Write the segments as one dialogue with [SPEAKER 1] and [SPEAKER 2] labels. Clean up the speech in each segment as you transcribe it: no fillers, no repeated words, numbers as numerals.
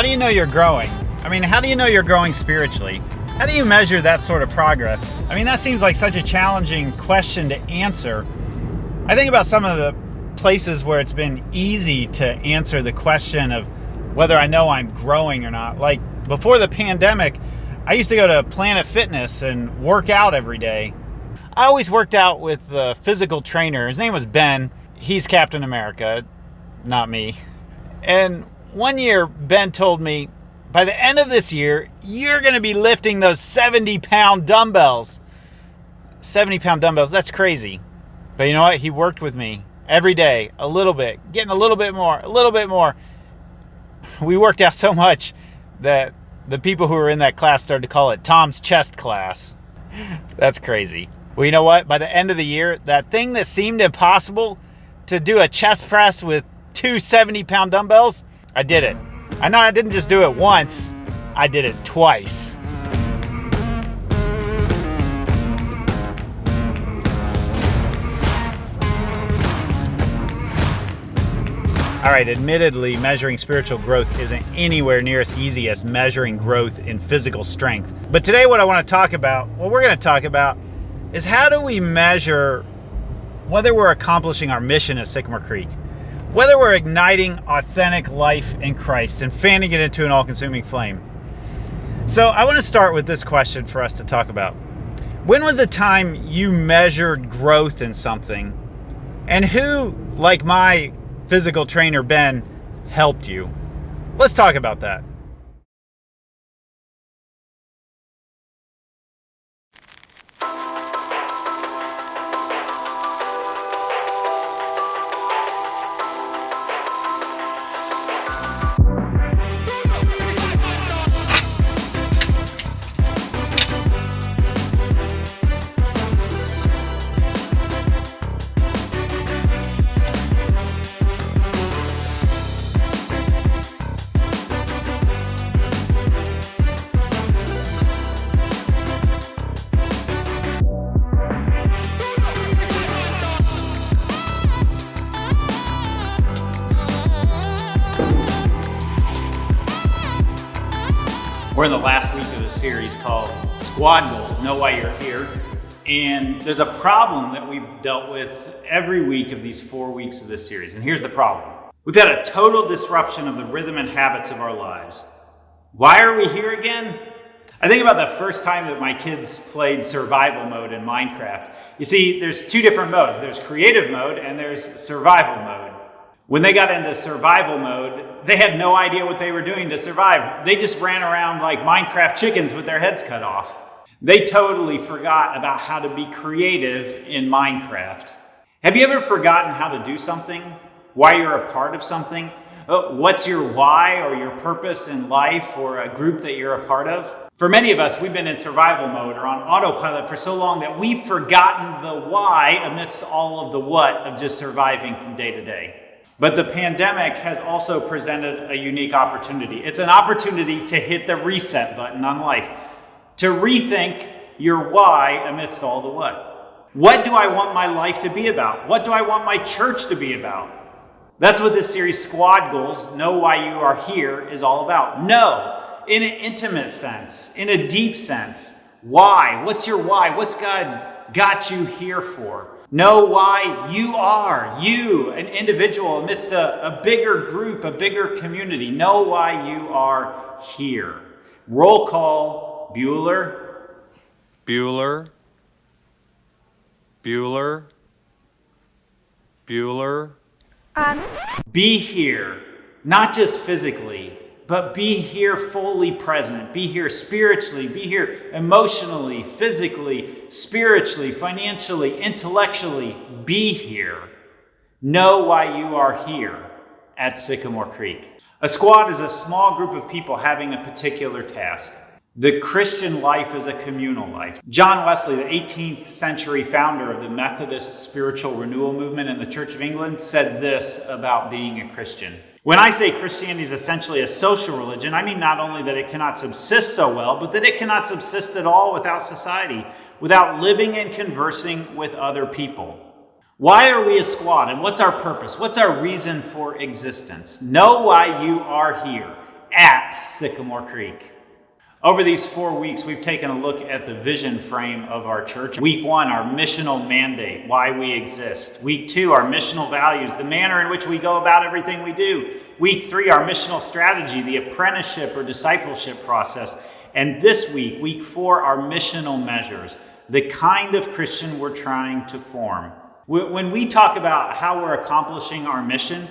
[SPEAKER 1] do you know you're growing? I mean, how do you know you're growing spiritually? How do you measure that sort of progress? I mean, that seems like such a challenging question to answer. I think about some of the places where it's been easy to answer the question of whether I know I'm growing or not. Like before the pandemic, I used to go to Planet Fitness and work out every day. I always worked out with the physical trainer. His name was Ben. He's Captain America, not me. And one year, Ben told me, by the end of this year, you're going to be lifting those 70-pound dumbbells. 70-pound dumbbells, that's crazy. But you know what? He worked with me every day, a little bit, getting a little bit more, a little bit more. We worked out so much that the people who were in that class started to call it Tom's chest class. That's crazy. Well, you know what? By the end of the year, that thing that seemed impossible to do a chest press with two 70-pound dumbbells, I did it. I know I didn't just do it once, I did it twice. All right, admittedly, measuring spiritual growth isn't anywhere near as easy as measuring growth in physical strength. But today what we're going to talk about is how do we measure whether we're accomplishing our mission at Sycamore Creek, whether we're igniting authentic life in Christ and fanning it into an all-consuming flame. So I want to start with this question for us to talk about. When was a time you measured growth in something, and who, like my physical trainer Ben, helped you? Let's talk about that. We're in the last week of a series called Squad Goals, Know Why You're Here. And there's a problem that we've dealt with every week of these 4 weeks of this series. And here's the problem. We've had a total disruption of the rhythm and habits of our lives. Why are we here again? I think about the first time that my kids played survival mode in Minecraft. You see, there's two different modes. There's creative mode and there's survival mode. When they got into survival mode, they had no idea what they were doing to survive. They just ran around like Minecraft chickens with their heads cut off. They totally forgot about how to be creative in Minecraft. Have you ever forgotten how to do something? Why you're a part of something? What's your why or your purpose in life or a group that you're a part of? For many of us, we've been in survival mode or on autopilot for so long that we've forgotten the why amidst all of the what of just surviving from day to day. But the pandemic has also presented a unique opportunity. It's an opportunity to hit the reset button on life, to rethink your why amidst all the what. What do I want my life to be about? What do I want my church to be about? That's what this series, Squad Goals, Know Why You Are Here, is all about. Know, in an intimate sense, in a deep sense. Why? What's your why? What's God got you here for? Know why you are, you, an individual amidst a bigger group, a bigger community. Know why you are here. Roll call, Bueller.
[SPEAKER 2] Bueller. Bueller. Bueller.
[SPEAKER 1] Be here, not just physically, but be here fully present. Be here spiritually, be here emotionally, physically, spiritually, financially, intellectually. Be here. Know why you are here at Sycamore Creek. A squad is a small group of people having a particular task. The Christian life is a communal life. John Wesley, the 18th century founder of the Methodist spiritual renewal movement in the Church of England, said this about being a Christian. When I say Christianity is essentially a social religion, I mean not only that it cannot subsist so well, but that it cannot subsist at all without society, without living and conversing with other people. Why are we a squad, and what's our purpose? What's our reason for existence? Know why you are here. at Sycamore Creek. Over these 4 weeks, we've taken a look at the vision frame of our church. Week 1, our missional mandate, why we exist. Week 2, our missional values, the manner in which we go about everything we do. Week 3, our missional strategy, the apprenticeship or discipleship process. And this week, week 4, our missional measures, the kind of Christian we're trying to form. When we talk about how we're accomplishing our mission,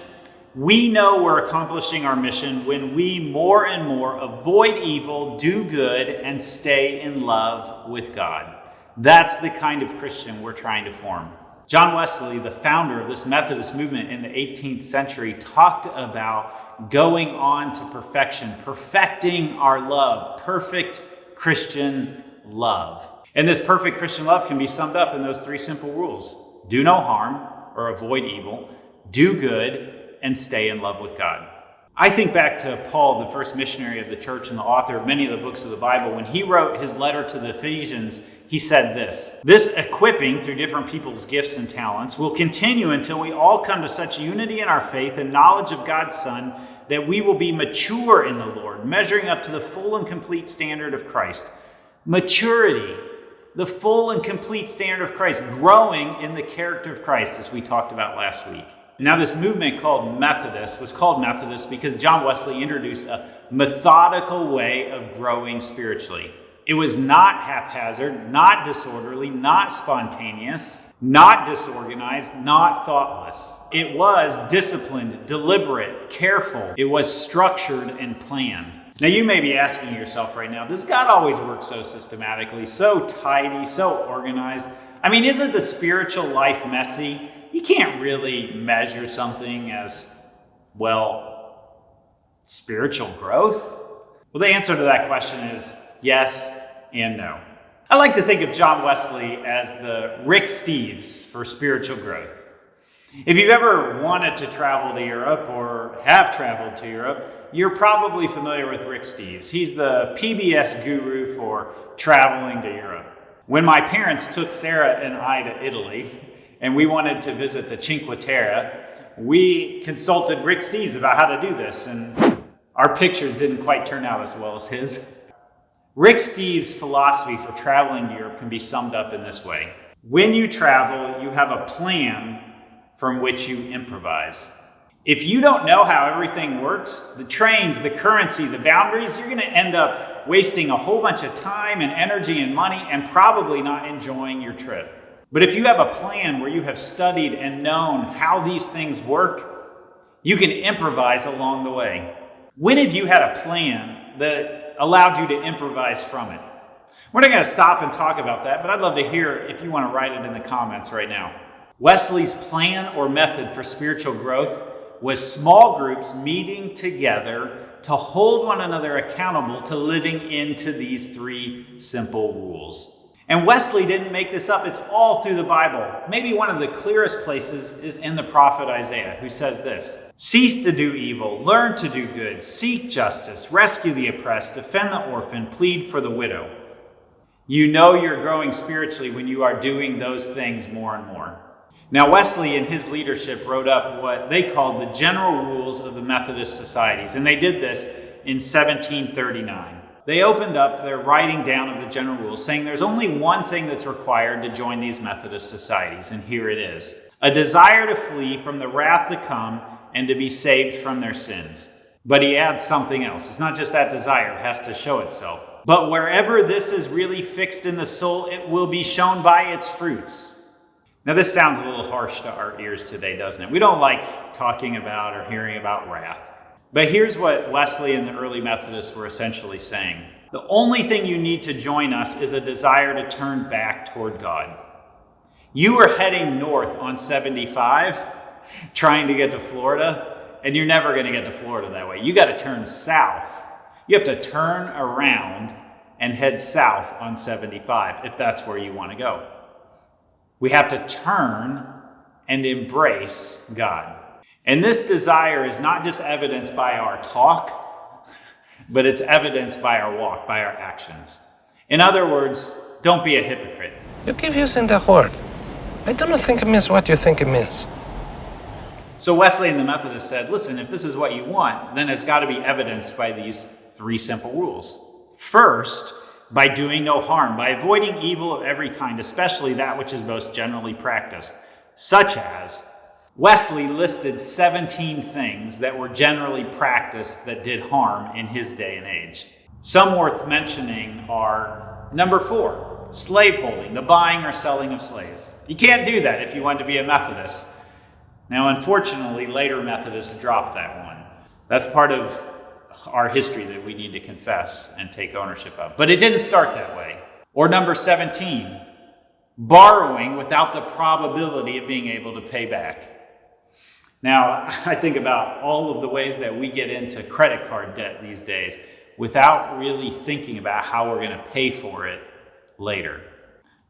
[SPEAKER 1] we know we're accomplishing our mission when we more and more avoid evil, do good, and stay in love with God. That's the kind of Christian we're trying to form. John Wesley, the founder of this Methodist movement in the 18th century, talked about going on to perfection, perfecting our love, perfect Christian love. And this perfect Christian love can be summed up in those 3 simple rules. Do no harm or avoid evil, do good, and stay in love with God. I think back to Paul, the first missionary of the church and the author of many of the books of the Bible. When he wrote his letter to the Ephesians, he said this equipping through different people's gifts and talents will continue until we all come to such unity in our faith and knowledge of God's Son that we will be mature in the Lord, measuring up to the full and complete standard of Christ. Maturity, the full and complete standard of Christ, growing in the character of Christ, as we talked about last week. Now, this movement called Methodist was called Methodist because John Wesley introduced a methodical way of growing spiritually. It was not haphazard, not disorderly, not spontaneous, not disorganized, not thoughtless. It was disciplined, deliberate, careful. It was structured and planned. Now, you may be asking yourself right now, does God always work so systematically, so tidy, so organized? I mean, isn't the spiritual life messy? You can't really measure something as, spiritual growth? Well, the answer to that question is yes and no. I like to think of John Wesley as the Rick Steves for spiritual growth. If you've ever wanted to travel to Europe or have traveled to Europe, you're probably familiar with Rick Steves. He's the PBS guru for traveling to Europe. When my parents took Sarah and I to Italy, and we wanted to visit the Cinque Terre, we consulted Rick Steves about how to do this, and our pictures didn't quite turn out as well as his. Rick Steves' philosophy for traveling to Europe can be summed up in this way. When you travel, you have a plan from which you improvise. If you don't know how everything works, the trains, the currency, the boundaries, you're going to end up wasting a whole bunch of time and energy and money and probably not enjoying your trip. But if you have a plan where you have studied and known how these things work, you can improvise along the way. When have you had a plan that allowed you to improvise from it? We're not going to stop and talk about that, but I'd love to hear if you want to write it in the comments right now. Wesley's plan or method for spiritual growth was small groups meeting together to hold one another accountable to living into these 3 simple rules. And Wesley didn't make this up. It's all through the Bible. Maybe one of the clearest places is in the prophet Isaiah, who says this: "Cease to do evil, learn to do good, seek justice, rescue the oppressed, defend the orphan, plead for the widow." You know you're growing spiritually when you are doing those things more and more. Now, Wesley and his leadership wrote up what they called the general rules of the Methodist societies, and they did this in 1739. They opened up their writing down of the general rules, saying there's only one thing that's required to join these Methodist societies, and here it is: a desire to flee from the wrath to come and to be saved from their sins. But he adds something else. It's not just that desire, it has to show itself. But wherever this is really fixed in the soul, it will be shown by its fruits. Now, this sounds a little harsh to our ears today, doesn't it? We don't like talking about or hearing about wrath. But here's what Wesley and the early Methodists were essentially saying. The only thing you need to join us is a desire to turn back toward God. You are heading north on 75, trying to get to Florida, and you're never going to get to Florida that way. You got to turn south. You have to turn around and head south on 75 if that's where you want to go. We have to turn and embrace God. And this desire is not just evidenced by our talk, but it's evidenced by our walk, by our actions. In other words, don't be a hypocrite.
[SPEAKER 2] You keep using the word. I don't think it means what you think it means.
[SPEAKER 1] So Wesley and the Methodists said, listen, if this is what you want, then it's got to be evidenced by these 3 simple rules. First, by doing no harm, by avoiding evil of every kind, especially that which is most generally practiced, such as Wesley listed 17 things that were generally practiced that did harm in his day and age. Some worth mentioning are number 4, slaveholding, the buying or selling of slaves. You can't do that if you want to be a Methodist. Now, unfortunately, later Methodists dropped that one. That's part of our history that we need to confess and take ownership of. But it didn't start that way. Or number 17, borrowing without the probability of being able to pay back. Now, I think about all of the ways that we get into credit card debt these days without really thinking about how we're going to pay for it later.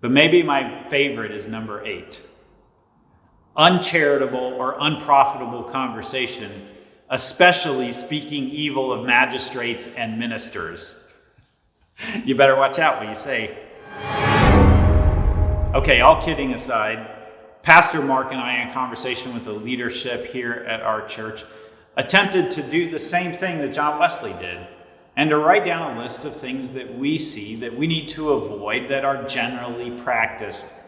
[SPEAKER 1] But maybe my favorite is number 8. Uncharitable or unprofitable conversation, especially speaking evil of magistrates and ministers. You better watch out what you say. Okay, all kidding aside, Pastor Mark and I, in conversation with the leadership here at our church, attempted to do the same thing that John Wesley did, and to write down a list of things that we see that we need to avoid that are generally practiced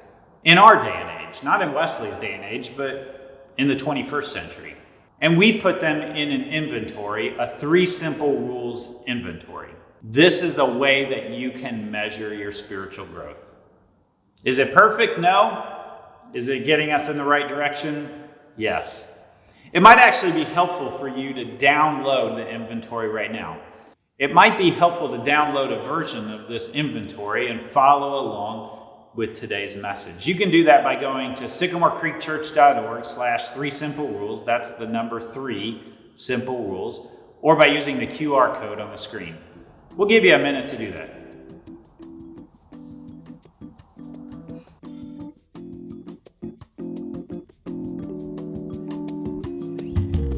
[SPEAKER 1] in our day and age, not in Wesley's day and age, but in the 21st century. And we put them in an inventory, a 3 simple rules inventory. This is a way that you can measure your spiritual growth. Is it perfect? No. Is it getting us in the right direction? Yes. It might actually be helpful for you to download the inventory right now. It might be helpful to download a version of this inventory and follow along with today's message. You can do that by going to sycamorecreekchurch.org/3 simple rules. That's the number 3 simple rules, or by using the QR code on the screen. We'll give you a minute to do that.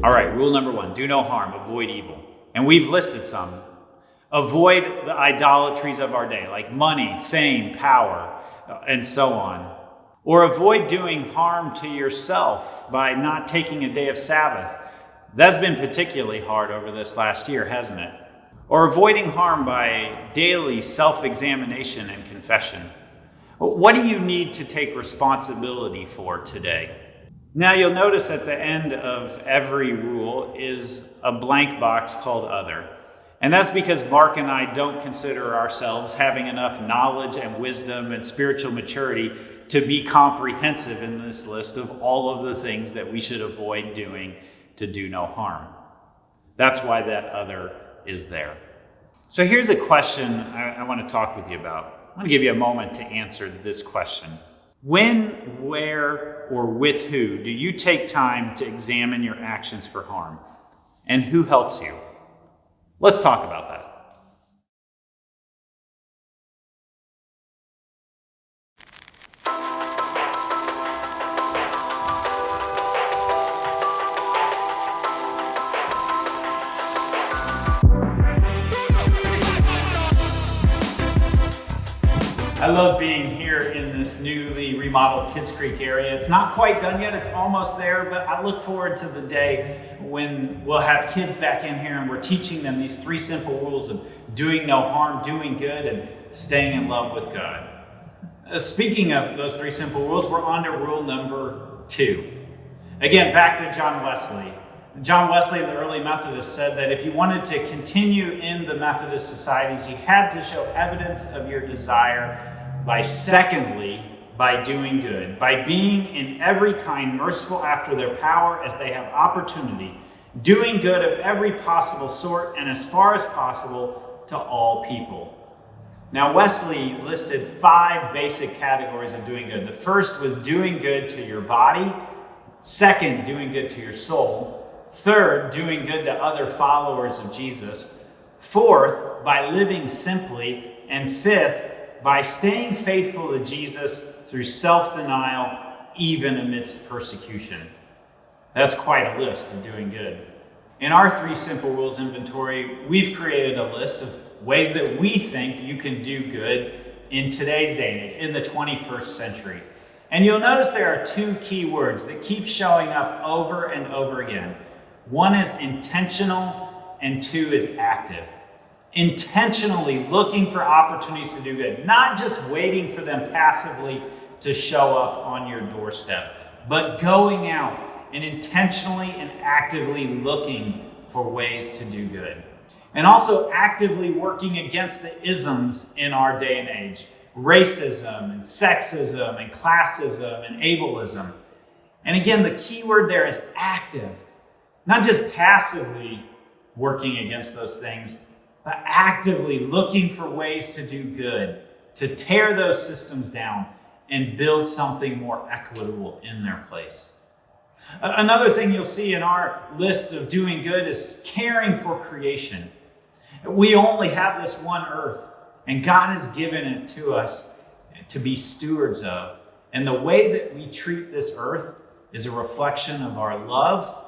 [SPEAKER 1] All right, rule number 1, do no harm, avoid evil. And we've listed some. Avoid the idolatries of our day, like money, fame, power, and so on. Or avoid doing harm to yourself by not taking a day of Sabbath. That's been particularly hard over this last year, hasn't it? Or avoiding harm by daily self-examination and confession. What do you need to take responsibility for today? Now you'll notice at the end of every rule is a blank box called Other. And that's because Mark and I don't consider ourselves having enough knowledge and wisdom and spiritual maturity to be comprehensive in this list of all of the things that we should avoid doing to do no harm. That's why that Other is there. So here's a question I want to talk with you about. I want to give you a moment to answer this question. When, where, or with who do you take time to examine your actions for harm? And who helps you? Let's talk about that. I love being here in this newly remodeled Kids Creek area. It's not quite done yet, it's almost there, but I look forward to the day when we'll have kids back in here and we're teaching them these 3 simple rules of doing no harm, doing good, and staying in love with God. Speaking of those 3 simple rules, we're on to rule number 2. Again, back to John Wesley. John Wesley and the early Methodists said that if you wanted to continue in the Methodist societies, you had to show evidence of your desire by doing good, by being in every kind merciful after their power as they have opportunity, doing good of every possible sort and as far as possible to all people. Now, Wesley listed 5 basic categories of doing good. The first was doing good to your body. Second, doing good to your soul. Third, doing good to other followers of Jesus. Fourth, by living simply. And fifth, by staying faithful to Jesus through self-denial, even amidst persecution. That's quite a list of doing good. In our 3 simple rules inventory, we've created a list of ways that we think you can do good in today's day and age, in the 21st century. And you'll notice there are two key words that keep showing up over and over again. One is intentional and two is active. Intentionally looking for opportunities to do good, not just waiting for them passively to show up on your doorstep, but going out and intentionally and actively looking for ways to do good. And also actively working against the isms in our day and age. Racism and sexism and classism and ableism. And again, the key word there is active. Not just passively working against those things, but actively looking for ways to do good, to tear those systems down and build something more equitable in their place. Another thing you'll see in our list of doing good is caring for creation. We only have this one earth, and God has given it to us to be stewards of. And the way that we treat this earth is a reflection of our love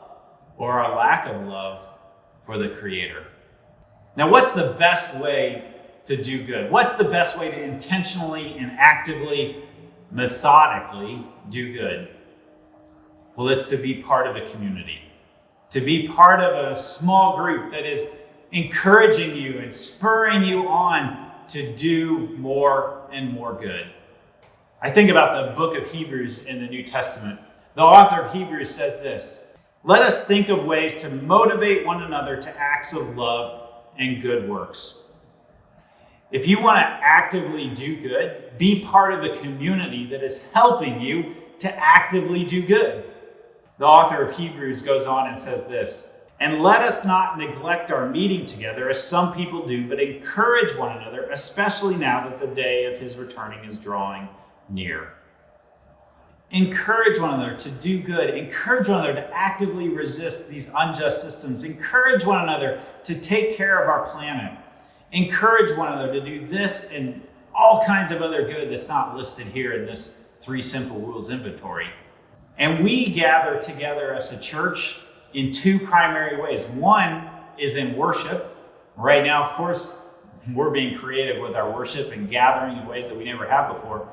[SPEAKER 1] or our lack of love for the Creator. Now, what's the best way to do good? What's the best way to intentionally and actively, methodically do good? Well, it's to be part of a community, to be part of a small group that is encouraging you and spurring you on to do more and more good. I think about the book of Hebrews in the New Testament. The author of Hebrews says this: "Let us think of ways to motivate one another to acts of love and good works." If you want to actively do good, be part of a community that is helping you to actively do good. The author of Hebrews goes on and says this: "And let us not neglect our meeting together as some people do, but encourage one another, especially now that the day of his returning is drawing near." Encourage one another to do good. Encourage one another to actively resist these unjust systems. Encourage one another to take care of our planet. Encourage one another to do this and all kinds of other good that's not listed here in this 3 simple rules inventory. And we gather together as a church in 2 primary ways. One is in worship. Right now, of course, we're being creative with our worship and gathering in ways that we never have before.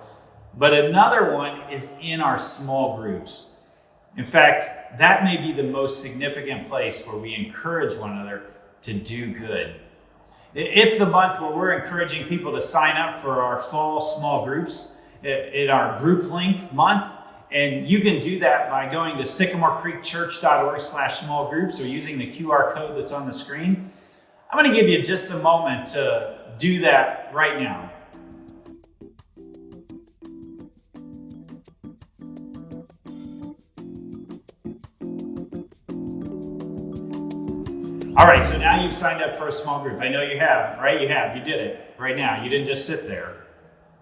[SPEAKER 1] But another one is in our small groups. In fact, that may be the most significant place where we encourage one another to do good. It's the month where we're encouraging people to sign up for our fall small groups in our group link month. And you can do that by going to sycamorecreekchurch.org/small groups or using the QR code that's on the screen. I'm going to give you just a moment to do that right now. All right, so now you've signed up for a small group. I know you have, right? You have. You did it right now. You didn't just sit there.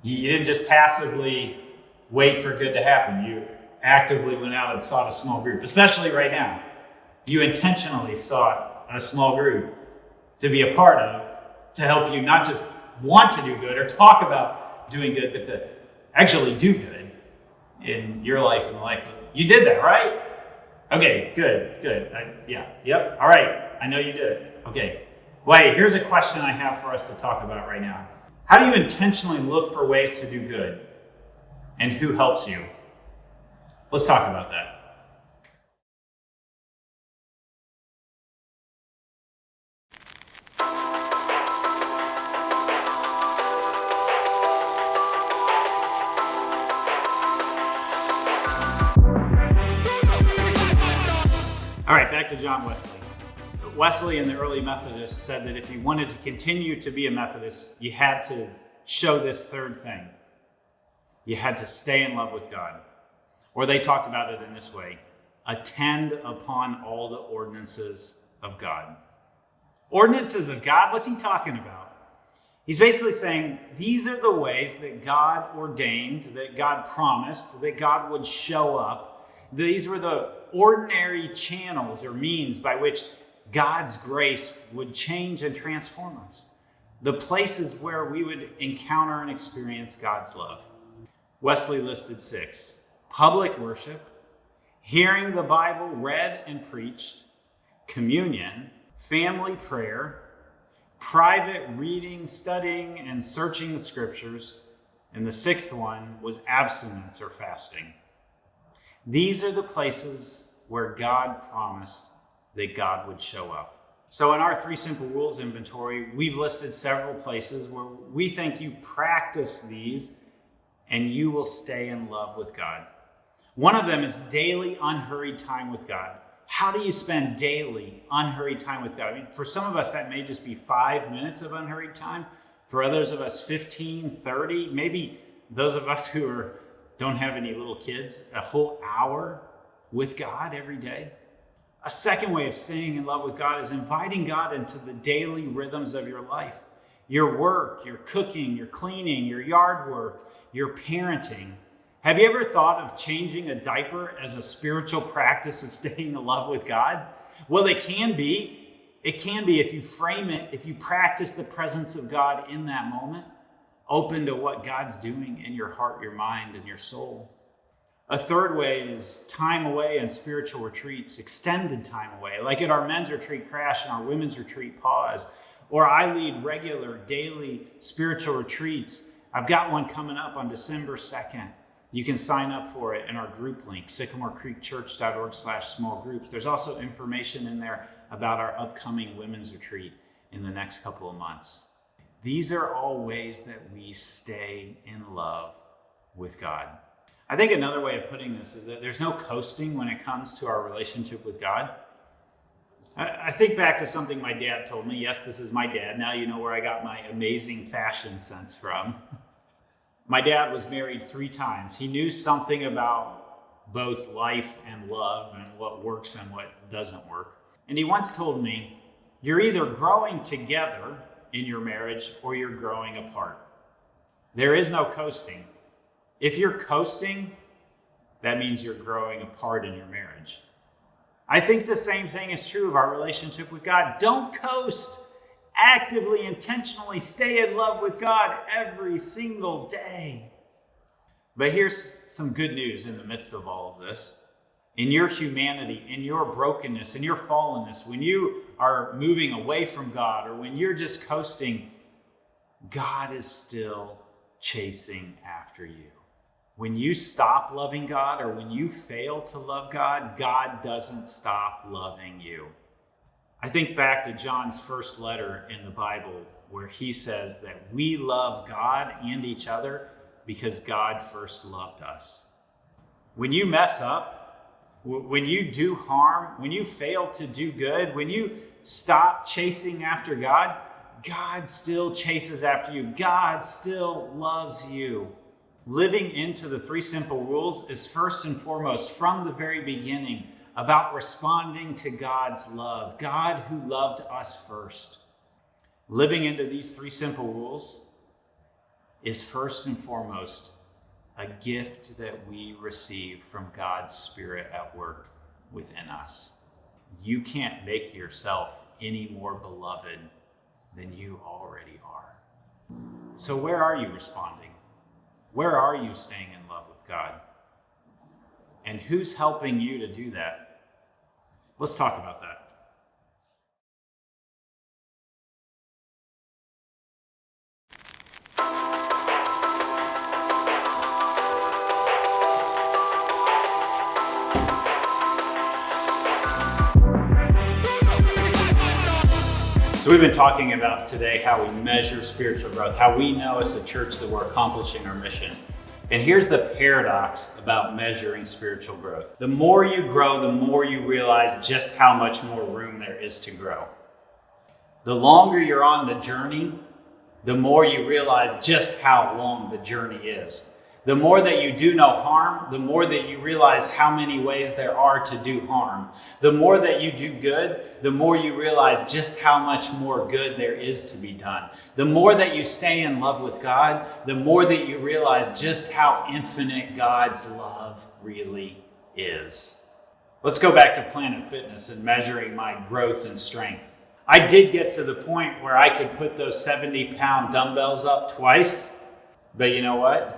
[SPEAKER 1] You didn't just passively wait for good to happen. You actively went out and sought a small group, especially right now. You intentionally sought a small group to be a part of, to help you not just want to do good or talk about doing good, but to actually do good in your life and the life. You did that, right? Okay, good. Yep, all right. I know you did it. Okay. Wait, here's a question I have for us to talk about right now. How do you intentionally look for ways to do good? And who helps you? Let's talk about that. All right, back to John Wesley. Wesley and the early Methodists said that if you wanted to continue to be a Methodist, you had to show this third thing. You had to stay in love with God. Or they talked about it in this way: attend upon all the ordinances of God. Ordinances of God? What's he talking about? He's basically saying these are the ways that God ordained, that God promised, that God would show up. These were the ordinary channels or means by which God's grace would change and transform us. The places where we would encounter and experience God's love. Wesley listed 6: public worship, hearing the Bible read and preached, communion, family prayer, private reading, studying, and searching the scriptures, And the sixth one was abstinence or fasting. These are the places where God promised that God would show up. So in our 3 simple rules inventory, we've listed several places where we think you practice these and you will stay in love with God. One of them is daily unhurried time with God. How do you spend daily unhurried time with God? I mean, for some of us, that may just be 5 minutes of unhurried time. For others of us, 15, 30, maybe those of us who don't have any little kids, a whole hour with God every day. A second way of staying in love with God is inviting God into the daily rhythms of your life. Your work, your cooking, your cleaning, your yard work, your parenting. Have you ever thought of changing a diaper as a spiritual practice of staying in love with God? Well, it can be. It can be if you frame it, if you practice the presence of God in that moment, open to what God's doing in your heart, your mind, and your soul. A third way is time away and spiritual retreats, extended time away, like at our men's retreat Crash and our women's retreat Pause, or I lead regular daily spiritual retreats. I've got one coming up on December 2nd. You can sign up for it in our group link, sycamorecreekchurch.org/small groups. There's also information in there about our upcoming women's retreat in the next couple of months. These are all ways that we stay in love with God. I think another way of putting this is that there's no coasting when it comes to our relationship with God. I think back to something my dad told me. Yes, this is my dad. Now you know where I got my amazing fashion sense from. My dad was married 3 times. He knew something about both life and love and what works and what doesn't work. And he once told me, you're either growing together in your marriage or you're growing apart. There is no coasting. If you're coasting, that means you're growing apart in your marriage. I think the same thing is true of our relationship with God. Don't coast. Actively, intentionally stay in love with God every single day. But here's some good news in the midst of all of this. In your humanity, in your brokenness, in your fallenness, when you are moving away from God or when you're just coasting, God is still chasing after you. When you stop loving God or when you fail to love God, God doesn't stop loving you. I think back to John's first letter in the Bible where he says that we love God and each other because God first loved us. When you mess up, when you do harm, when you fail to do good, when you stop chasing after God, God still chases after you. God still loves you. Living into the 3 simple rules is first and foremost from the very beginning about responding to God's love, God who loved us first. Living into these 3 simple rules is first and foremost a gift that we receive from God's Spirit at work within us. You can't make yourself any more beloved than you already are. So where are you responding? Where are you staying in love with God? And who's helping you to do that? Let's talk about that. So we've been talking about today how we measure spiritual growth, how we know as a church that we're accomplishing our mission. And here's the paradox about measuring spiritual growth. The more you grow, the more you realize just how much more room there is to grow. The longer you're on the journey, the more you realize just how long the journey is. The more that you do no harm, the more that you realize how many ways there are to do harm. The more that you do good, the more you realize just how much more good there is to be done. The more that you stay in love with God, the more that you realize just how infinite God's love really is. Let's go back to Planet Fitness and measuring my growth and strength. I did get to the point where I could put those 70-pound dumbbells up twice, but you know what?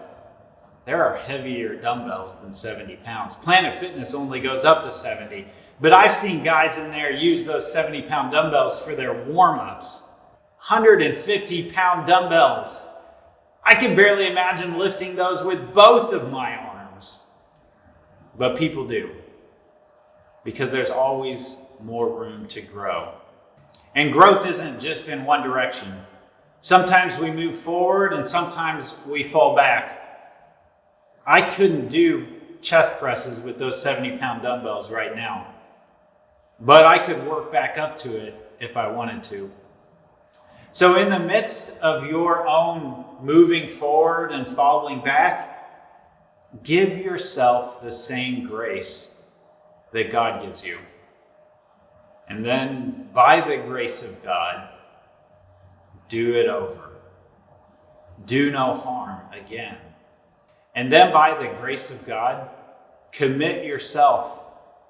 [SPEAKER 1] There are heavier dumbbells than 70 pounds. Planet Fitness only goes up to 70. But I've seen guys in there use those 70-pound dumbbells for their warm-ups. 150-pound dumbbells. I can barely imagine lifting those with both of my arms. But people do, because there's always more room to grow. And growth isn't just in one direction. Sometimes we move forward and sometimes we fall back. I couldn't do chest presses with those 70-pound dumbbells right now, but I could work back up to it if I wanted to. So in the midst of your own moving forward and falling back, give yourself the same grace that God gives you. And then, by the grace of God, do it over. Do no harm again. And then, by the grace of God, commit yourself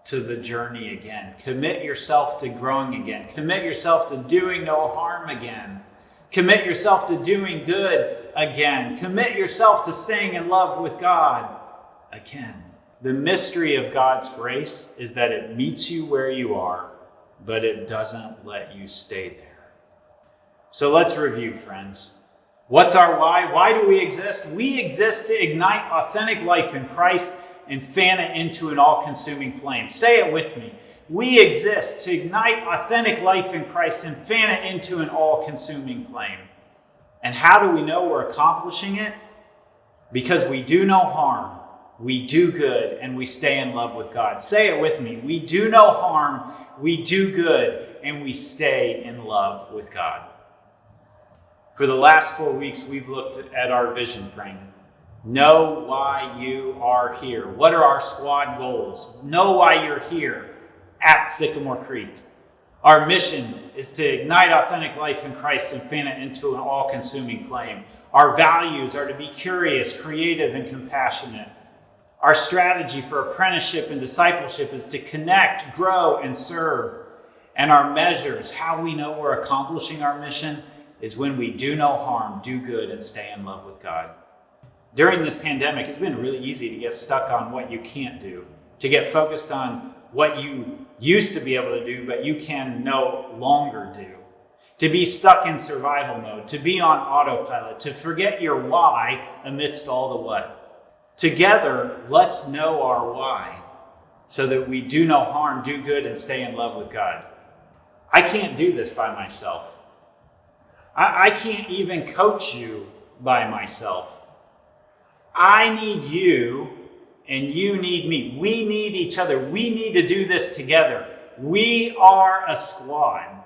[SPEAKER 1] to the journey again. Commit yourself to growing again. Commit yourself to doing no harm again. Commit yourself to doing good again. Commit yourself to staying in love with God again. The mystery of God's grace is that it meets you where you are, but it doesn't let you stay there. So let's review, friends. What's our why? Why do we exist? We exist to ignite authentic life in Christ and fan it into an all-consuming flame. Say it with me. We exist to ignite authentic life in Christ and fan it into an all-consuming flame. And how do we know we're accomplishing it? Because we do no harm, we do good, and we stay in love with God. Say it with me. We do no harm, we do good, and we stay in love with God. For the last 4 weeks, we've looked at our vision frame. Know why you are here. What are our squad goals? Know why you're here at Sycamore Creek. Our mission is to ignite authentic life in Christ and fan it into an all-consuming flame. Our values are to be curious, creative, and compassionate. Our strategy for apprenticeship and discipleship is to connect, grow, and serve. And our measures, how we know we're accomplishing our mission, is when we do no harm, do good, and stay in love with God. During this pandemic, it's been really easy to get stuck on what you can't do, to get focused on what you used to be able to do, but you can no longer do, to be stuck in survival mode, to be on autopilot, to forget your why amidst all the what. Together, let's know our why so that we do no harm, do good, and stay in love with God. I can't do this by myself. I can't even coach you by myself. I need you and you need me. We need each other. We need to do this together. We are a squad.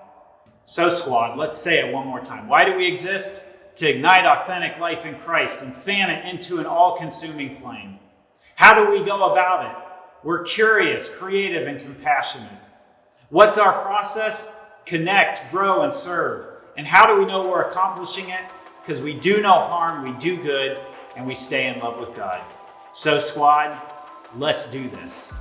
[SPEAKER 1] So squad, let's say it one more time. Why do we exist? To ignite authentic life in Christ and fan it into an all-consuming flame. How do we go about it? We're curious, creative, and compassionate. What's our process? Connect, grow, and serve. And how do we know we're accomplishing it? Because we do no harm, we do good, and we stay in love with God. So squad, let's do this.